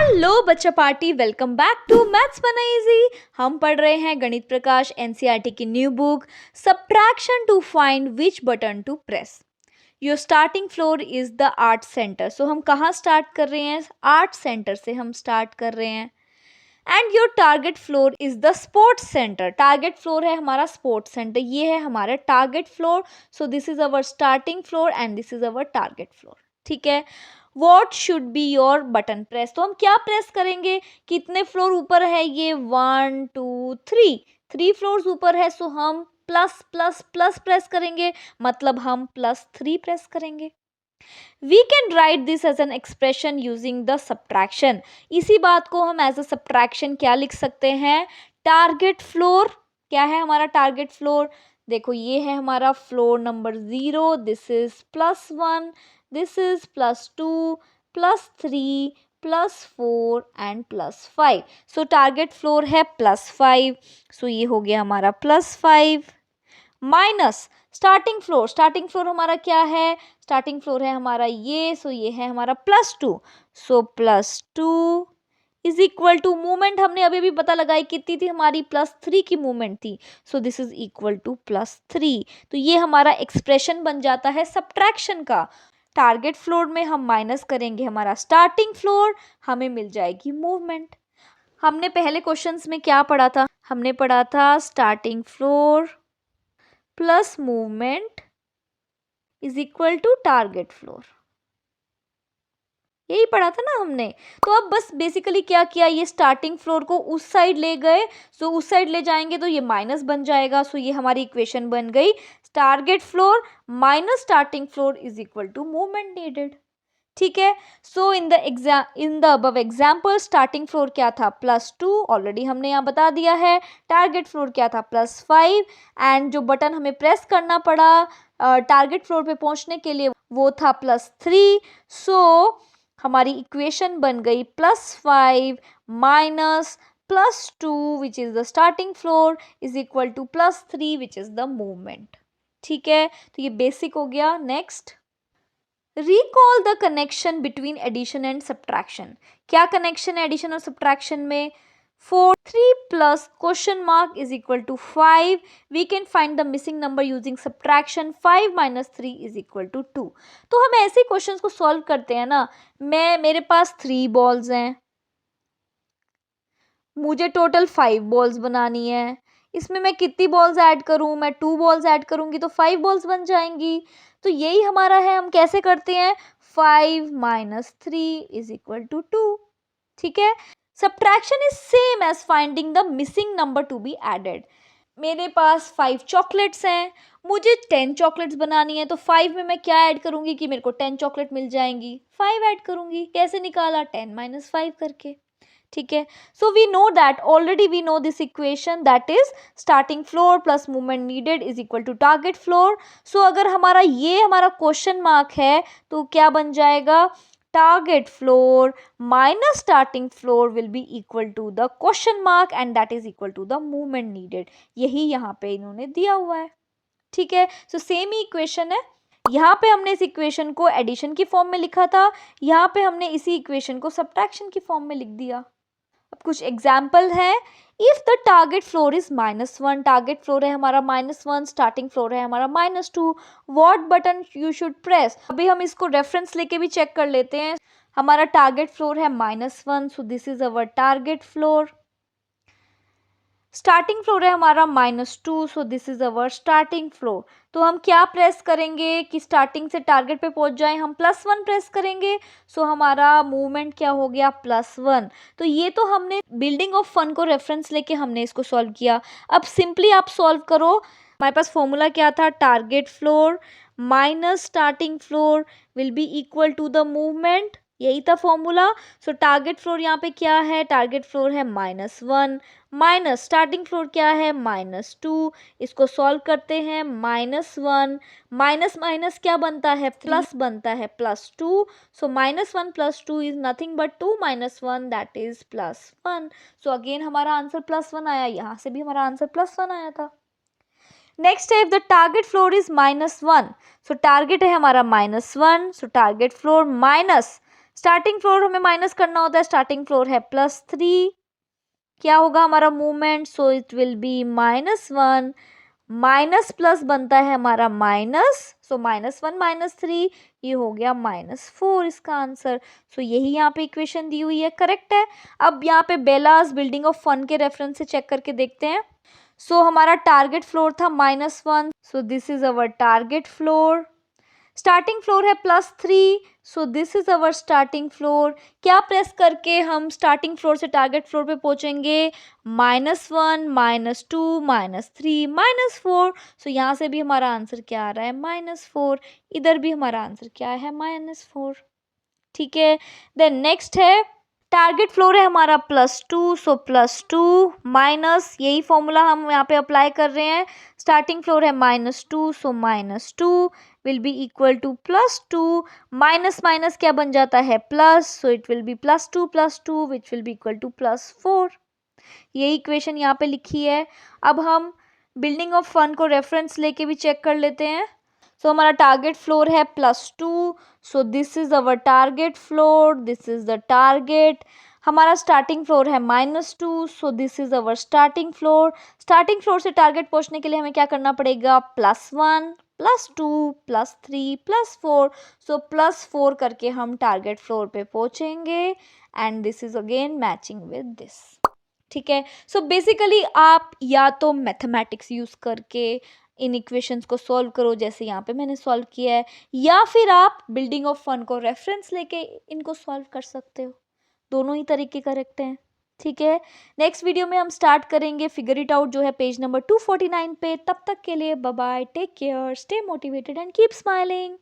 Hello बच्चा party, welcome back to maths बना easy. हम पढ़ रहे हैं गणित प्रकाश एनसीईआरटी की new book subtraction to find which button to press. Your starting floor is the art centre. So हम कहाँ स्टार्ट कर रहे हैं? आर्ट सेंटर से हम स्टार्ट कर रहे हैं। And your target floor is the sports centre. Target floor है हमारा स्पोर्ट्स सेंटर, ये है हमारा target floor. So this is our starting floor and this is our target floor. ठीक है, what should be your button press. तो हम क्या प्रेस करेंगे? कितने फ्लोर ऊपर है ये? 1 2 3 फ्लोर्स ऊपर है। सो हम प्लस प्लस प्लस प्रेस करेंगे, मतलब हम +3 प्रेस करेंगे। We can write this as an expression using the subtraction. इसी बात को हम एज अ सब्ट्रैक्शन क्या लिख सकते हैं? Target floor. क्या है हमारा टारगेट फ्लोर? देखो, ये है हमारा floor number 0, this is +1, this is +2, +3, +4 and +5। So target floor है +5। सो ये हो गया हमारा +5 minus starting floor. Starting floor हमारा क्या है? स्टार्टिंग फ्लोर है हमारा ये। सो ये है हमारा +2। So +2 is equal to, movement हमने अभी भी पता लगाई कितनी थी हमारी? +3 की मूवमेंट थी। So this is equal to +3। तो ये हमारा एक्सप्रेशन बन जाता है सब्ट्रैक्शन का। टारगेट फ्लोर में हम माइनस करेंगे हमारा स्टार्टिंग फ्लोर, हमें मिल जाएगी मूवमेंट। हमने पहले क्वेश्चंस में क्या पढ़ा था? हमने पढ़ा था starting floor plus movement is equal to target floor. यही पढ़ा था ना हमने। तो अब बस बेसिकली क्या किया, ये स्टार्टिंग फ्लोर को उस साइड ले गए। सो उस साइड ले जाएंगे तो ये माइनस बन जाएगा। सो ये हमारी इक्वेशन बन गई, target floor minus starting floor is equal to movement needed. ठीक है। So in the above example starting floor क्या था? +2, ऑलरेडी हमने यहाँ बता दिया है। टारगेट फ्लोर क्या था? +5। एंड जो बटन हमें प्रेस करना पड़ा टारगेट फ्लोर पे पहुंचने के लिए वो था +3। सो हमारी इक्वेशन बन गई +5 minus +2 which is the starting floor is equal to +3 which is the movement. ठीक है, तो ये बेसिक हो गया। Next, recall the connection between addition and subtraction. क्या कनेक्शन है एडिशन और सब्ट्रैक्शन में? 4 3 plus question mark is equal to 5। We can find the missing number using subtraction. 5 - 3 is equal to 2। तो हम ऐसे क्वेश्चंस को सॉल्व करते हैं ना। मेरे पास 3 बॉल्स हैं, मुझे टोटल 5 बॉल्स बनानी है। इसमें मैं कितनी बॉल्स ऐड करूं? मैं 2 बॉल्स ऐड करूंगी तो 5 बॉल्स बन जाएंगी। तो यही हमारा है। हम कैसे करते हैं? 5 - 3 इज इक्वल टू 2। ठीक है। Subtraction is same as finding the missing number to be added. मेरे पास 5 चॉकलेट्स हैं, मुझे 10 चॉकलेट्स बनानी है। तो 5 में मैं क्या ऐड करूंगी कि मेरे को 10 चॉकलेट मिल जाएंगी? 5 ऐड करूंगी। कैसे निकाला? 10 - 5 करके। ठीक है। So we know that, already we know this equation, that is starting floor plus movement needed is equal to target floor. So अगर हमारा ये हमारा क्वेश्चन मार्क है तो क्या बन जाएगा? Target floor minus starting floor will be equal to the question mark and that is equal to the movement needed. यही यहाँ पे इन्होंने दिया हुआ है। ठीक है। सो सेम ही इक्वेशन है। यहाँ पे हमने इस इक्वेशन को एडिशन की फॉर्म में लिखा था, यहाँ पे हमने इसी इक्वेशन को सब्ट्रैक्शन की फॉर्म में लिख दिया। अब कुछ एग्जाम्पल है। If the target floor is -1, target floor है हमारा -1, स्टार्टिंग फ्लोर है हमारा -2, what button you should press. अभी हम इसको रेफरेंस लेके भी चेक कर लेते हैं। हमारा टारगेट फ्लोर है -1, सो this is our target floor. Starting floor है हमारा -2, सो this is our starting floor. तो हम क्या प्रेस करेंगे कि स्टार्टिंग से टारगेट पे पहुंच जाए? हम +1 प्रेस करेंगे। सो हमारा मूवमेंट क्या हो गया? +1। तो ये तो हमने बिल्डिंग ऑफ फन को रेफरेंस लेके हमने इसको सॉल्व किया। अब सिंपली आप सॉल्व करो। हमारे पास फॉर्मूला क्या था? Target floor minus starting floor will be equal to the movement. यही था फॉर्मूला। सो टारगेट फ्लोर यहाँ पे क्या है? टारगेट फ्लोर है -1 माइनस स्टार्टिंग फ्लोर क्या है? -2। इसको सॉल्व करते हैं। -1 माइनस माइनस क्या बनता है? प्लस बनता है, +2। सो -1 + 2 is nothing but 2 - 1 that is +1। So again हमारा आंसर +1 आया। यहाँ से भी हमारा आंसर +1 आया था। नेक्स्ट है, if the target floor is -1, so target है हमारा -1, सो target floor minus starting floor हमें माइनस करना होता है, स्टार्टिंग फ्लोर है +3, क्या होगा हमारा movement, so it will B -1, minus plus बनता है हमारा माइनस, सो -1 -3, ये हो गया -4 इसका आंसर। सो यही यहाँ पे इक्वेशन दी हुई है, करेक्ट है। अब यहाँ पे बेलास बिल्डिंग ऑफ फन के रेफरेंस से चेक करके देखते हैं। सो हमारा टारगेट फ्लोर था -1, सो this is our target floor. Starting floor है +3, सो this is our starting floor. क्या प्रेस करके हम स्टार्टिंग फ्लोर से टारगेट फ्लोर पे पहुंचेंगे, -1 -2 -3 -4। सो यहाँ से भी हमारा आंसर क्या आ रहा है, -4। इधर भी हमारा आंसर क्या है, -4। ठीक है, देन नेक्स्ट है टारगेट फ्लोर है हमारा +2, सो +2 माइनस, यही फॉर्मूला हम यहाँ पे अप्लाई कर रहे हैं। स्टार्टिंग फ्लोर है -2, so -2 will be equal to +2, minus minus क्या बन जाता है, plus, so it will be +2 which will be equal to +4। ये इक्वेशन यहाँ पे लिखी है। अब हम बिल्डिंग ऑफ फन को रेफरेंस लेके भी चेक कर लेते हैं। सो हमारा टारगेट फ्लोर है +2, सो this is our target floor, this is the target. हमारा स्टार्टिंग फ्लोर है -2, सो this is our starting floor. Starting floor से टारगेट पहुंचने के लिए हमें क्या करना पड़ेगा, +1 +2 +3 +4, सो +4 करके हम टारगेट फ्लोर पे पहुंचेंगे and this is again matching with this. ठीक है, सो बेसिकली आप या तो मैथमेटिक्स यूज करके इन इक्वेशंस को सॉल्व करो, जैसे यहाँ पे मैंने सॉल्व किया है, या फिर आप बिल्डिंग ऑफ फन को रेफरेंस लेके इनको सॉल्व कर सकते हो। दोनों ही तरीके करेक्ट हैं। ठीक है, नेक्स्ट वीडियो में हम स्टार्ट करेंगे फिगर इट आउट, जो है पेज नंबर 249 पे। तब तक के लिए bye bye, take care, stay motivated and keep smiling.